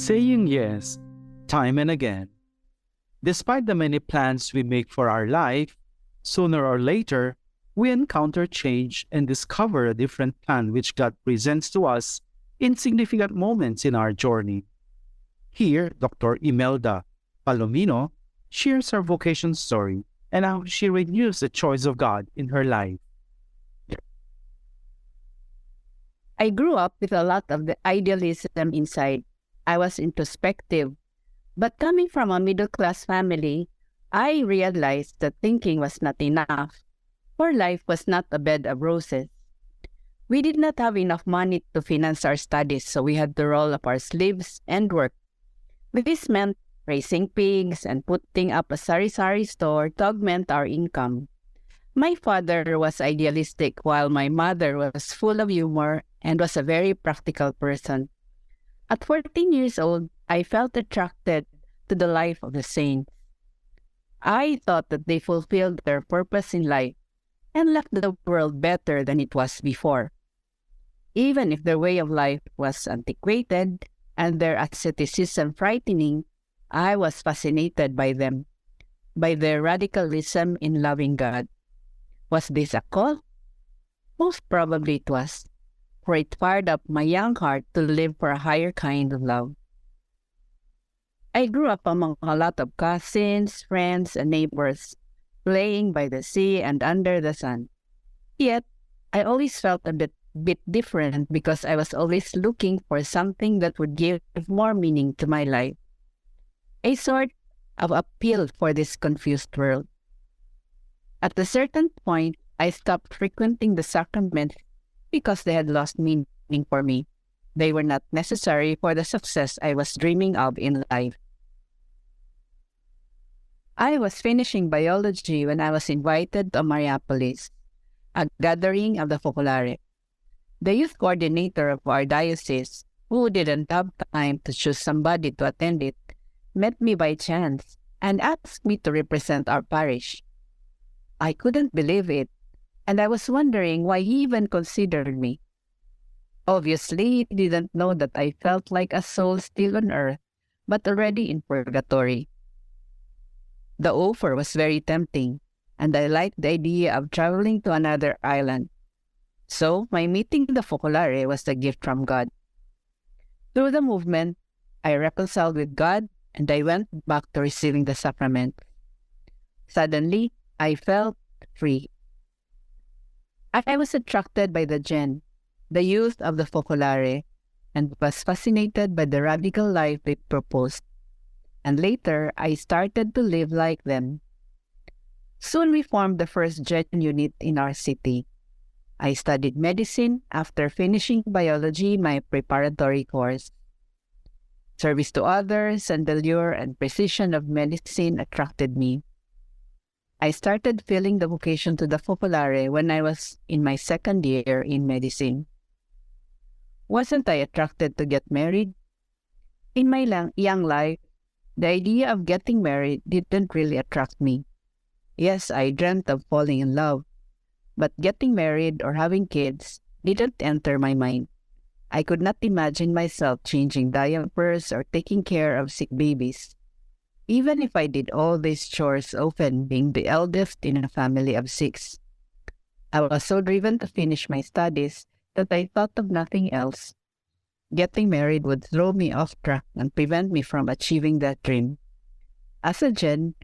saying yes time and again. Despite the many plans we make for our life, sooner or later, we encounter change and discover a different plan which God presents to us in significant moments in our journey. Here, Dr. Imelda Palomino shares her vocation story and how she renews the choice of God in her life. I grew up with a lot of the idealism inside. I was introspective. But coming from a middle-class family, I realized that thinking was not enough, for life was not a bed of roses. We did not have enough money to finance our studies, so we had to roll up our sleeves and work. This meant raising pigs and putting up a sari-sari store to augment our income. My father was idealistic while my mother was full of humor and was a very practical person. At 14 years old, I felt attracted to the life of the saints. I thought that they fulfilled their purpose in life and left the world better than it was before. Even if their way of life was antiquated and their asceticism frightening, I was fascinated by them, by their radicalism in loving God. Was this a call? Most probably it was, for it fired up my young heart to live for a higher kind of love. I grew up among a lot of cousins, friends, and neighbors, playing by the sea and under the sun. Yet, I always felt a bit different because I was always looking for something that would give more meaning to my life. A sort of appeal for this confused world. At a certain point, I stopped frequenting the sacraments because they had lost meaning for me. They were not necessary for the success I was dreaming of in life. I was finishing biology when I was invited to Mariapolis, a gathering of the Focolare. The youth coordinator of our diocese, who didn't have time to choose somebody to attend it, met me by chance and asked me to represent our parish. I couldn't believe it, and I was wondering why he even considered me. Obviously, he didn't know that I felt like a soul still on earth, but already in purgatory. The offer was very tempting, and I liked the idea of traveling to another island. So, my meeting the Focolare was a gift from God. Through the movement, I reconciled with God, and I went back to receiving the sacrament. Suddenly, I felt free. I was attracted by the youth of the Focolare, and was fascinated by the radical life they proposed. And later, I started to live like them. Soon we formed the first Gen unit in our city. I studied medicine after finishing biology, my preparatory course. Service to others and the lure and precision of medicine attracted me. I started feeling the vocation to the Focolare when I was in my second year in medicine. Wasn't I attracted to get married? In my young life, the idea of getting married didn't really attract me. Yes, I dreamt of falling in love, but getting married or having kids didn't enter my mind. I could not imagine myself changing diapers or taking care of sick babies. Even if I did all these chores, often being the eldest in a family of 6. I was so driven to finish my studies that I thought of nothing else. Getting married would throw me off track and prevent me from achieving that dream. As a Gen,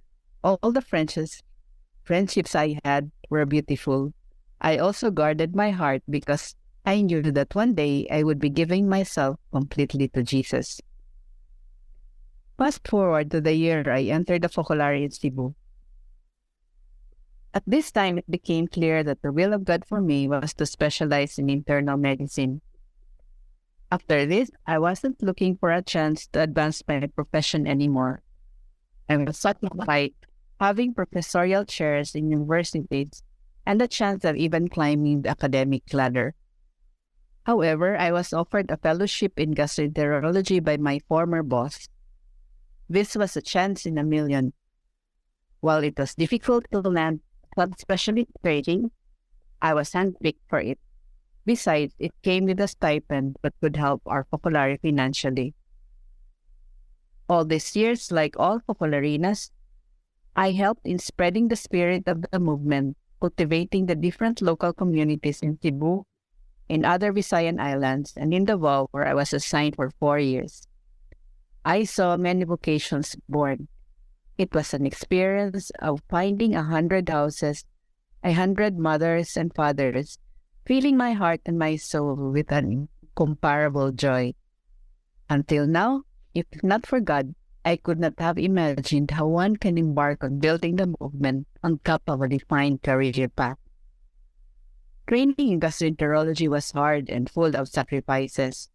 all the friendships I had were beautiful. I also guarded my heart because I knew that one day I would be giving myself completely to Jesus. Fast forward to the year I entered the Focolare in Cebu. At this time, it became clear that the will of God for me was to specialize in internal medicine. After this, I wasn't looking for a chance to advance my profession anymore. I was satisfied having professorial chairs in universities and the chance of even climbing the academic ladder. However, I was offered a fellowship in gastroenterology by my former boss. This was a chance in a million. While it was difficult to land subspecialty training, I was handpicked for it. Besides, it came with a stipend but could help our Focolare financially. All these years, like all Focolarinas, I helped in spreading the spirit of the movement, cultivating the different local communities in Cebu, in other Visayan islands, and in Davao, where I was assigned for 4 years. I saw many vocations born. It was an experience of finding 100 houses, 100 mothers and fathers, filling my heart and my soul with an incomparable joy. Until now, if not for God, I could not have imagined how one can embark on building the movement on top of a defined career path. Training in gastroenterology was hard and full of sacrifices.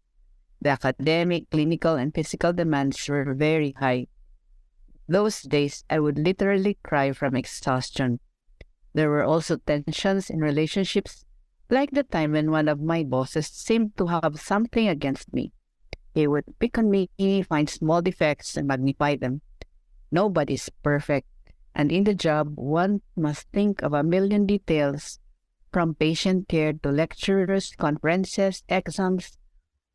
The academic, clinical, and physical demands were very high. Those days, I would literally cry from exhaustion. There were also tensions in relationships, like the time when one of my bosses seemed to have something against me. He would pick on me, find small defects, and magnify them. Nobody's perfect, and in the job, one must think of a million details, from patient care to lectures, conferences, exams,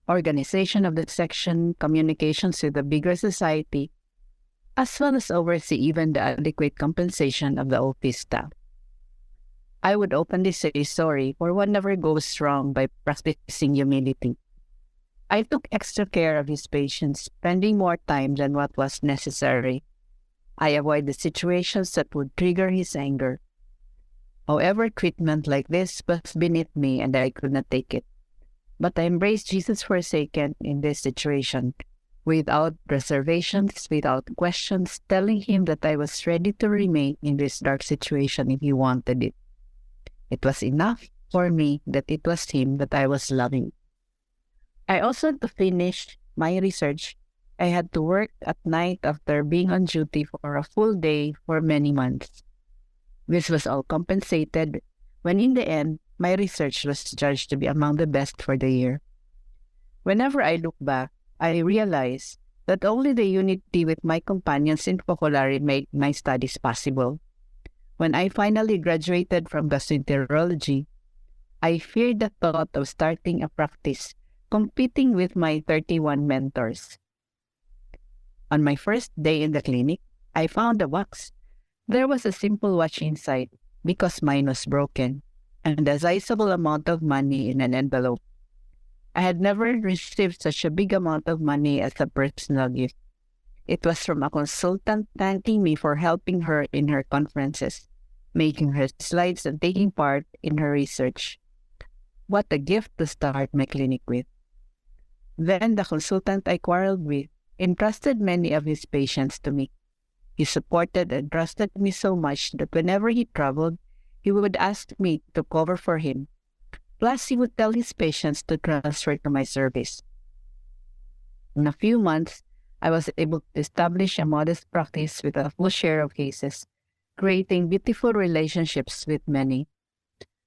organization of the section, communications with the bigger society, as well as oversee even the adequate compensation of the office staff. I would openly say sorry for whatever goes wrong by practicing humility. I took extra care of his patients, spending more time than what was necessary. I avoided situations that would trigger his anger. However, treatment like this was beneath me and I could not take it. But I embraced Jesus forsaken in this situation, without reservations, without questions, telling him that I was ready to remain in this dark situation if he wanted it. It was enough for me that it was him that I was loving. I also had to finish my research. I had to work at night after being on duty for a full day for many months. This was all compensated when in the end, my research was judged to be among the best for the year. Whenever I look back, I realize that only the unity with my companions in Focolare made my studies possible. When I finally graduated from gastroenterology, I feared the thought of starting a practice competing with my 31 mentors. On my first day in the clinic, I found a box. There was a simple watch inside because mine was broken, and a sizable amount of money in an envelope. I had never received such a big amount of money as a personal gift. It was from a consultant thanking me for helping her in her conferences, making her slides and taking part in her research. What a gift to start my clinic with. Then the consultant I quarreled with entrusted many of his patients to me. He supported and trusted me so much that whenever he traveled, he would ask me to cover for him. Plus, he would tell his patients to transfer to my service. In a few months, I was able to establish a modest practice with a full share of cases, creating beautiful relationships with many.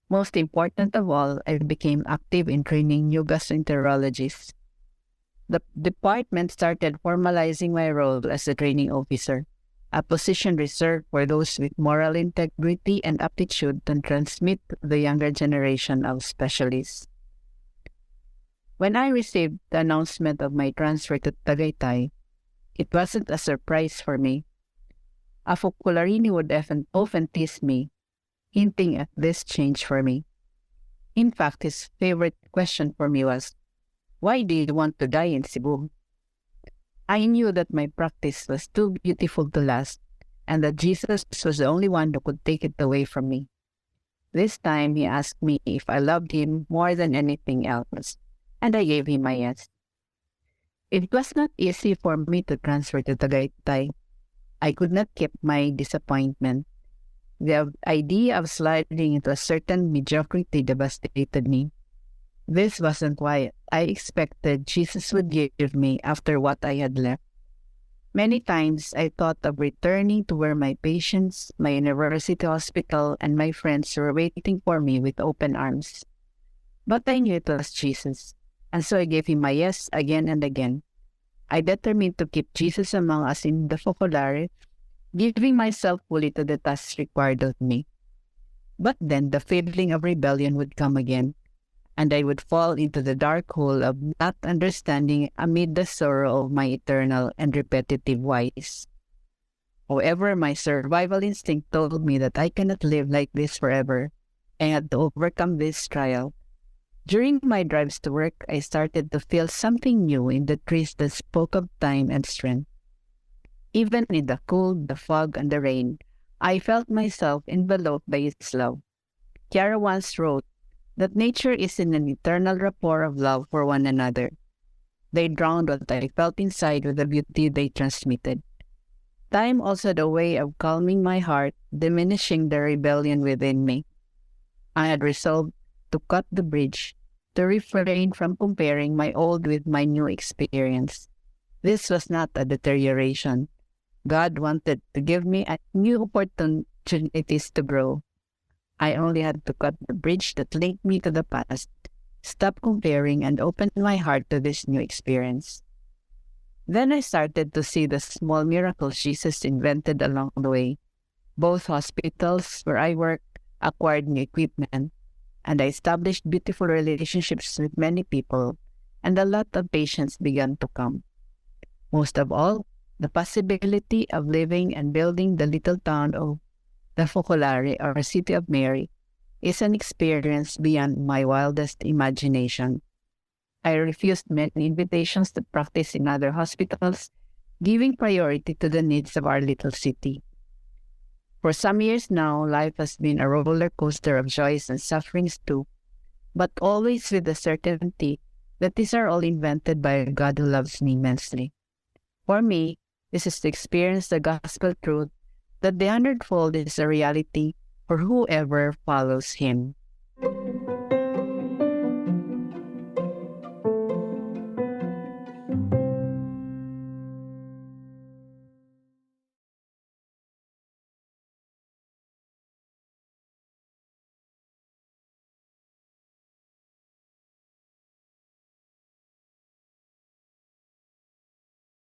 Most important of all, I became active in training new gastroenterologists. The department started formalizing my role as a training officer, a position reserved for those with moral integrity and aptitude to transmit to the younger generation of specialists. When I received the announcement of my transfer to Tagaytay, it wasn't a surprise for me. A Focolarini would often tease me, hinting at this change for me. In fact, his favorite question for me was, "Why do you want to die in Cebu?" I knew that my practice was too beautiful to last, and that Jesus was the only one who could take it away from me. This time, he asked me if I loved him more than anything else, and I gave him a yes. It was not easy for me to transfer to Tagaytay. I could not keep my disappointment. The idea of sliding into a certain mediocrity devastated me. This wasn't what I expected Jesus would give me after what I had left. Many times, I thought of returning to where my patients, my university hospital, and my friends were waiting for me with open arms. But I knew it was Jesus, and so I gave him my yes again and again. I determined to keep Jesus among us in the Focolare, giving myself fully to the tasks required of me. But then the feeling of rebellion would come again. and I would fall into the dark hole of not understanding amid the sorrow of my eternal and repetitive whys. However, my survival instinct told me that I cannot live like this forever. I had to overcome this trial. During my drives to work, I started to feel something new in the trees that spoke of time and strength. Even in the cold, the fog, and the rain, I felt myself enveloped by its love. Chiara once wrote that nature is in an eternal rapport of love for one another. They drowned what I felt inside with the beauty they transmitted. Time also had a way of calming my heart, diminishing the rebellion within me. I had resolved to cut the bridge, to refrain from comparing my old with my new experience. This was not a deterioration. God wanted to give me a new opportunities to grow. I only had to cut the bridge that linked me to the past, stop comparing, and open my heart to this new experience. Then I started to see the small miracles Jesus invented along the way. Both hospitals where I work acquired new equipment, and I established beautiful relationships with many people, and a lot of patients began to come. Most of all, the possibility of living and building the little town of the Focolare, or City of Mary, is an experience beyond my wildest imagination. I refused many invitations to practice in other hospitals, giving priority to the needs of our little city. For some years now, life has been a roller coaster of joys and sufferings too, but always with the certainty that these are all invented by a God who loves me immensely. For me, this is to experience the gospel truth that the hundredfold is a reality for whoever follows Him.